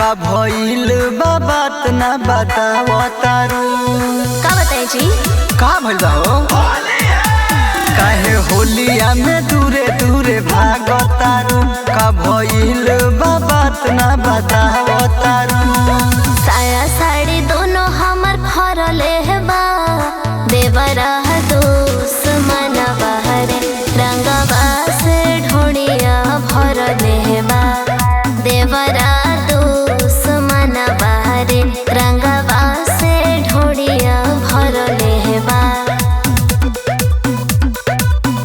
का भइल बा बात ना बताओ तारू। का बताई जी? का भइल बा हो? काहे होलिया में दूरे दूरे भागो तारू। का भइल बा बात ना बताओ तारू। साया साड़ी दोनों हमर फरले बा, देवरा दुश्मन बहरे रंगवा से ढोड़िया भरले बा। देवरा दुश्मन बहरे रंगवा से ढोड़िया भरले बा।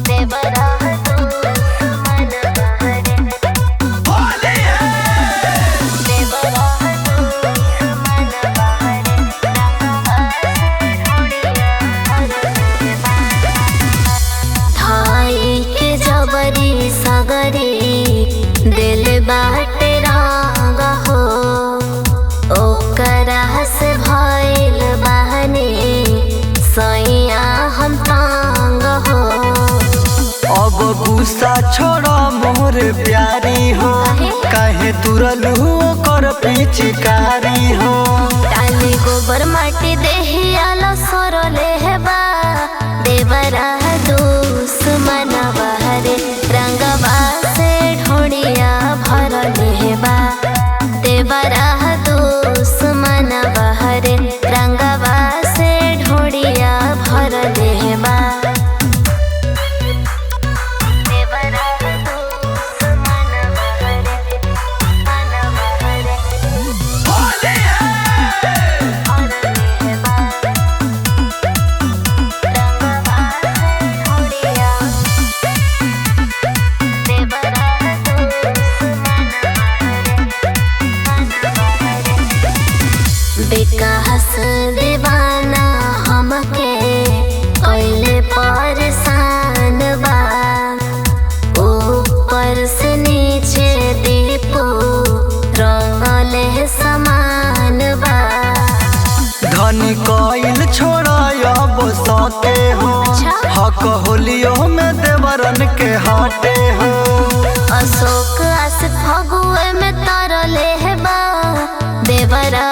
देवरा दुश्मन बहरे देवरा दुश्मन बहरे रंगवा से ढोड़िया भरले बा। धाई के जबरी सगरी दिल बाटे रंग हो, ओकरा से भइल बहने सैया हम तंग हो। अब गुस्सा छोड़ो मोर प्यारी हो। काहे तुरलू कर पिचकारी हो। डाली गोबर माटी देहिया सरले बा। देवरा दुश्मन बहरे रंगवा से ढोड़िया भरले बा। देवरा दुश्मन बहरे रंगवा से ढोड़िया भरले बा। देवरा दुश्मन बहरे मन बहरे भरले बा। रंगवा से ढोड़िया देवरा दुश्मन बहरे मन बहरे। विकास दीवाना हमके कइले परेशान बा। ऊपर से नीचे दीपू रंगले समान बा। धनी कइल छोड़ा अब सके हो। हक होलियो में देवरन के हटे हो। अशोक आस फगुए में तरले बा। देवरा